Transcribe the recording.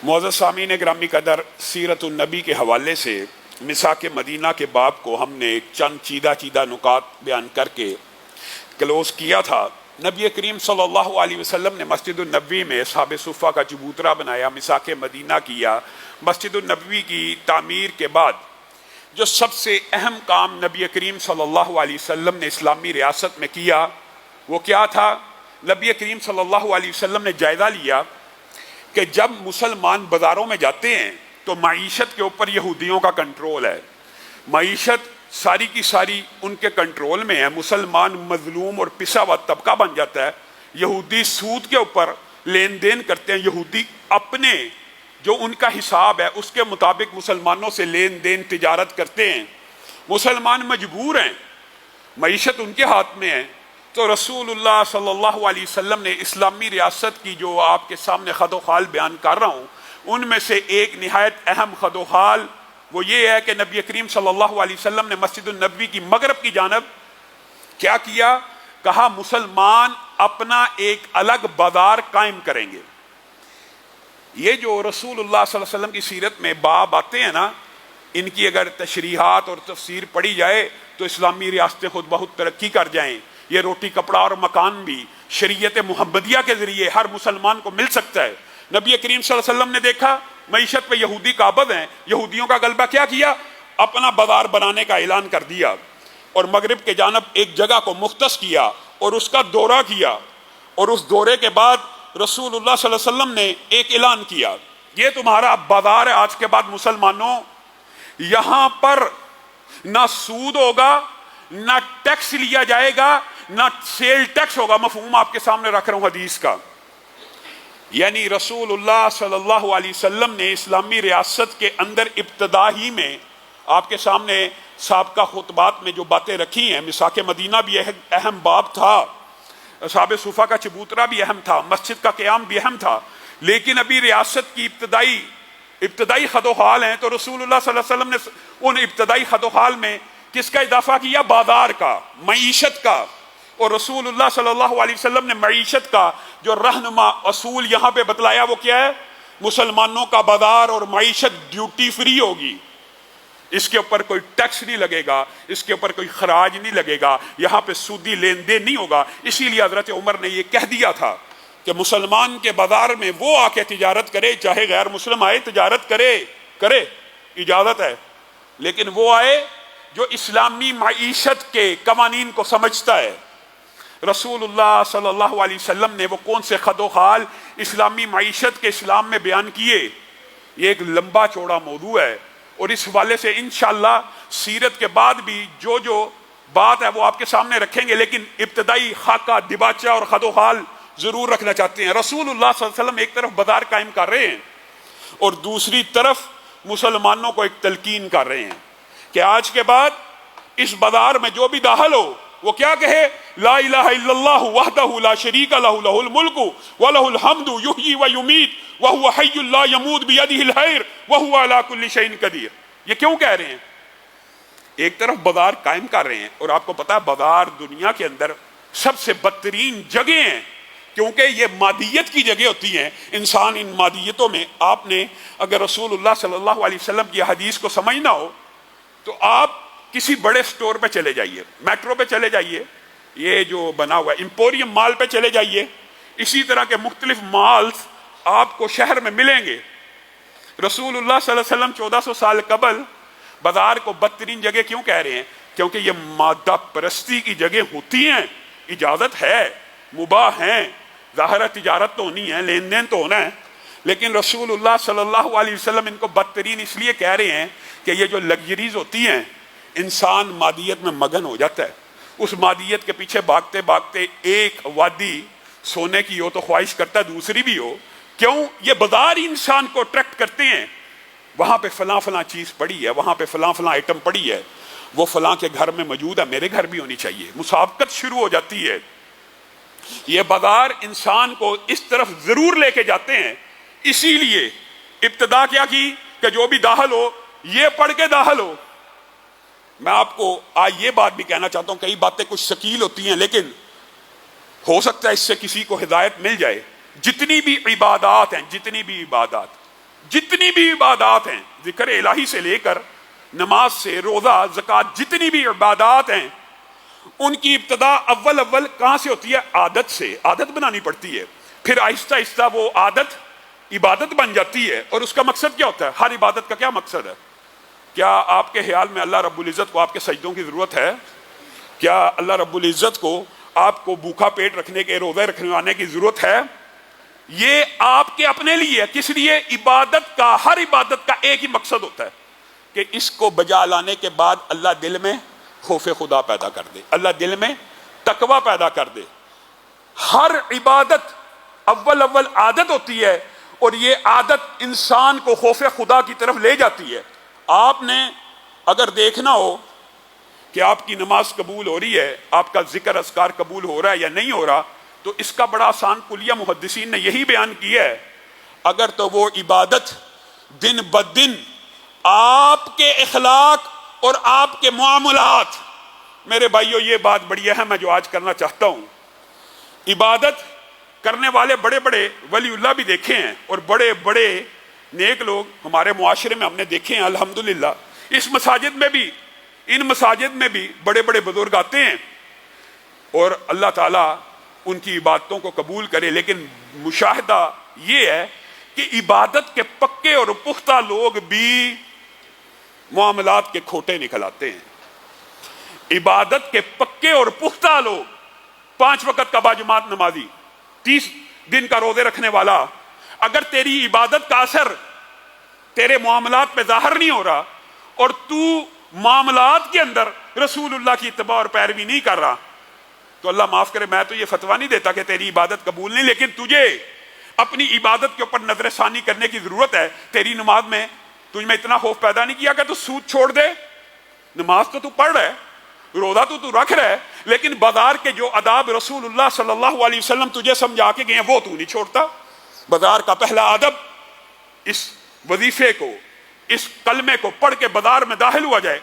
معزز سامعین گرامی قدر، سیرت النبی کے حوالے سے مساک مدینہ کے باب کو ہم نے چند چیدہ نکات بیان کر کے کلوز کیا تھا۔ نبی کریم صلی اللہ علیہ وسلم نے مسجد النبوی میں اصحاب صفہ کا چبوترا بنایا، مساک مدینہ کیا۔ مسجد النبوی کی تعمیر کے بعد جو سب سے اہم کام نبی کریم صلی اللہ علیہ وسلم نے اسلامی ریاست میں کیا وہ کیا تھا؟ نبی کریم صلی اللہ علیہ وسلم نے جائزہ لیا کہ جب مسلمان بازاروں میں جاتے ہیں تو معیشت کے اوپر یہودیوں کا کنٹرول ہے، معیشت ساری کی ساری ان کے کنٹرول میں ہے، مسلمان مظلوم اور پسا ہوا طبقہ بن جاتا ہے، یہودی سود کے اوپر لین دین کرتے ہیں، یہودی اپنے جو ان کا حساب ہے اس کے مطابق مسلمانوں سے لین دین تجارت کرتے ہیں، مسلمان مجبور ہیں، معیشت ان کے ہاتھ میں ہے۔ تو رسول اللہ صلی اللہ علیہ وسلم نے اسلامی ریاست کی جو آپ کے سامنے خد و خال بیان کر رہا ہوں ان میں سے ایک نہایت اہم خد و خال وہ یہ ہے کہ نبی کریم صلی اللہ علیہ وسلم نے مسجد النبوی کی مغرب کی جانب کیا کیا؟ کہا مسلمان اپنا ایک الگ بازار قائم کریں گے۔ یہ جو رسول اللہ صلی اللہ علیہ وسلم کی سیرت میں باب آتے ہیں نا، ان کی اگر تشریحات اور تفسیر پڑھی جائے تو اسلامی ریاستیں خود بہت ترقی کر جائیں۔ یہ روٹی کپڑا اور مکان بھی شریعت محمدیہ کے ذریعے ہر مسلمان کو مل سکتا ہے۔ نبی کریم صلی اللہ علیہ وسلم نے دیکھا معیشت پہ یہودی قابض ہیں، یہودیوں کا غلبہ کیا اپنا بازار بنانے کا اعلان کر دیا اور مغرب کے جانب ایک جگہ کو مختص کیا اور اس کا دورہ کیا، اور اس دورے کے بعد رسول اللہ صلی اللہ علیہ وسلم نے ایک اعلان کیا، یہ تمہارا بازار ہے آج کے بعد مسلمانوں، یہاں پر نہ سود ہوگا، نہ ٹیکس لیا جائے گا، نہ سیل ٹیکس ہوگا۔ مفہوم آپ کے سامنے رکھ رہا ہوں حدیث کا، یعنی رسول اللہ صلی اللہ علیہ وسلم نے اسلامی ریاست کے اندر ابتدا ہی میں آپ کے سامنے سابقہ خطبات میں جو باتیں رکھی ہیں، مساک مدینہ بھی اہم باب تھا، اصحاب صفہ کا چبوترا بھی اہم تھا، مسجد کا قیام بھی اہم تھا، لیکن ابھی ریاست کی ابتدائی خد و خال ہیں۔ تو رسول اللہ صلی اللہ علیہ وسلم نے ان ابتدائی خد و خال میں کس کا اضافہ کیا؟ بازار کا، معیشت کا۔ اور رسول اللہ صلی اللہ علیہ وسلم نے معیشت کا جو رہنما اصول یہاں پہ بتلایا وہ کیا ہے؟ مسلمانوں کا بازار اور معیشت ڈیوٹی فری ہوگی، اس کے اوپر کوئی ٹیکس نہیں لگے گا، اس کے اوپر کوئی خراج نہیں لگے گا، یہاں پہ سودی لین دین نہیں ہوگا۔ اسی لیے حضرت عمر نے یہ کہہ دیا تھا کہ مسلمان کے بازار میں وہ آ کے تجارت کرے، چاہے غیر مسلم آئے تجارت کرے اجازت ہے، لیکن وہ آئے جو اسلامی معیشت کے قوانین کو سمجھتا ہے۔ رسول اللہ صلی اللہ علیہ وسلم نے وہ کون سے خد و خال اسلامی معیشت کے اسلام میں بیان کیے؟ یہ ایک لمبا چوڑا موضوع ہے، اور اس حوالے سے انشاءاللہ سیرت کے بعد بھی جو بات ہے وہ آپ کے سامنے رکھیں گے، لیکن ابتدائی خاکہ دباچہ اور خد و خال ضرور رکھنا چاہتے ہیں۔ رسول اللہ صلی اللہ علیہ وسلم ایک طرف بازار قائم کر رہے ہیں اور دوسری طرف مسلمانوں کو ایک تلقین کر رہے ہیں کہ آج کے بعد اس بازار میں جو بھی داخل ہو وہ کیا کہے؟ لا الہ الا اللہ وحدہ لا شریک لہ لہ الملک ولہ الحمد یحیی و یمیت وہو حی لا یموت بیدہ الخیر وہو علی کل شیء قدیر۔ یہ کیوں کہہ رہے ہیں؟ ایک طرف بازار قائم کر رہے ہیں، اور آپ کو پتا ہے بازار دنیا کے اندر سب سے بدترین جگہ ہیں، کیونکہ یہ مادیت کی جگہ ہوتی ہیں۔ انسان ان مادیتوں میں، آپ نے اگر رسول اللہ صلی اللہ علیہ وسلم کی حدیث کو سمجھنا ہو تو آپ کسی بڑے سٹور پہ چلے جائیے، میٹرو پہ چلے جائیے، یہ جو بنا ہوا ہے ایمپوریم مال پہ چلے جائیے، اسی طرح کے مختلف مالز آپ کو شہر میں ملیں گے۔ رسول اللہ صلی اللہ علیہ وسلم 1400 سال قبل بازار کو بدترین جگہ کیوں کہہ رہے ہیں؟ کیونکہ یہ مادہ پرستی کی جگہ ہوتی ہیں، اجازت ہے، مباح ہیں، ظاہر تجارت تو ہونی ہے، لین دین تو ہونا ہے، لیکن رسول اللہ صلی اللہ علیہ وسلم ان کو بدترین اس لیے کہہ رہے ہیں کہ یہ جو لگژریز ہوتی ہیں، انسان مادیت میں مگن ہو جاتا ہے، اس مادیت کے پیچھے بھاگتے بھاگتے ایک وادی سونے کی ہو تو خواہش کرتا ہے دوسری بھی ہو۔ کیوں؟ یہ بازار انسان کو اٹریکٹ کرتے ہیں، وہاں پہ فلاں چیز پڑی ہے، وہاں پہ فلاں آئٹم پڑی ہے، وہ فلاں کے گھر میں موجود ہے، میرے گھر بھی ہونی چاہیے، مسابقت شروع ہو جاتی ہے۔ یہ بازار انسان کو اس طرف ضرور لے کے جاتے ہیں، اسی لیے ابتدا کیا کی کہ جو بھی داخل ہو یہ پڑھ کے داخل ہو۔ میں آپ کو آج یہ بات بھی کہنا چاہتا ہوں، کئی باتیں کچھ شکیل ہوتی ہیں لیکن ہو سکتا ہے اس سے کسی کو ہدایت مل جائے۔ جتنی بھی عبادات ہیں، جتنی بھی عبادات ہیں، ذکر الہی سے لے کر نماز سے روزہ زکوٰۃ، جتنی بھی عبادات ہیں ان کی ابتدا اول کہاں سے ہوتی ہے؟ عادت سے، عادت بنانی پڑتی ہے، پھر آہستہ آہستہ وہ عادت عبادت بن جاتی ہے۔ اور اس کا مقصد کیا ہوتا ہے؟ ہر عبادت کا کیا مقصد ہے؟ کیا آپ کے خیال میں اللہ رب العزت کو آپ کے سجدوں کی ضرورت ہے؟ کیا اللہ رب العزت کو آپ کو بھوکا پیٹ رکھنے کے، روزے رکھنے کی ضرورت ہے؟ یہ آپ کے اپنے لیے ہے۔ کس لیے؟ عبادت کا، ہر عبادت کا ایک ہی مقصد ہوتا ہے کہ اس کو بجا لانے کے بعد اللہ دل میں خوف خدا پیدا کر دے، اللہ دل میں تقوی پیدا کر دے۔ ہر عبادت اول عادت ہوتی ہے، اور یہ عادت انسان کو خوف خدا کی طرف لے جاتی ہے۔ آپ نے اگر دیکھنا ہو کہ آپ کی نماز قبول ہو رہی ہے، آپ کا ذکر اذکار قبول ہو رہا ہے یا نہیں ہو رہا، تو اس کا بڑا آسان کلیہ محدثین نے یہی بیان کیا ہے، اگر تو وہ عبادت دن بدن آپ کے اخلاق اور آپ کے معاملات، میرے بھائیو یہ بات بڑی اہم ہے جو آج کرنا چاہتا ہوں، عبادت کرنے والے بڑے بڑے ولی اللہ بھی دیکھے ہیں اور بڑے بڑے نیک لوگ ہمارے معاشرے میں ہم نے دیکھے ہیں الحمدللہ۔ اس مساجد میں بھی، ان مساجد میں بھی بڑے بڑے بزرگ آتے ہیں اور اللہ تعالیٰ ان کی عبادتوں کو قبول کرے، لیکن مشاہدہ یہ ہے کہ عبادت کے پکے اور پختہ لوگ بھی معاملات کے کھوٹے نکل آتے ہیں۔ عبادت کے پکے اور پختہ لوگ، 5 وقت کا باجماعت نمازی، 30 دن کا روزے رکھنے والا، اگر تیری عبادت کا اثر تیرے معاملات پہ ظاہر نہیں ہو رہا اور تو معاملات کے اندر رسول اللہ کی اتباع اور پیروی نہیں کر رہا، تو اللہ معاف کرے، میں تو یہ فتویٰ نہیں دیتا کہ تیری عبادت قبول نہیں، لیکن تجھے اپنی عبادت کے اوپر نظر ثانی کرنے کی ضرورت ہے۔ تیری نماز میں تجھ میں اتنا خوف پیدا نہیں کیا کہ تو سود چھوڑ دے؟ نماز تو پڑھ رہا ہے، روزہ تو رکھ رہا ہے، لیکن بازار کے جو آداب رسول اللہ صلی اللہ علیہ وسلم تجھے سمجھا کے گئے ہیں وہ تو نہیں چھوڑتا۔ بازار کا پہلا ادب اس وظیفے کو، اس کلمے کو پڑھ کے بازار میں داخل ہوا جائے،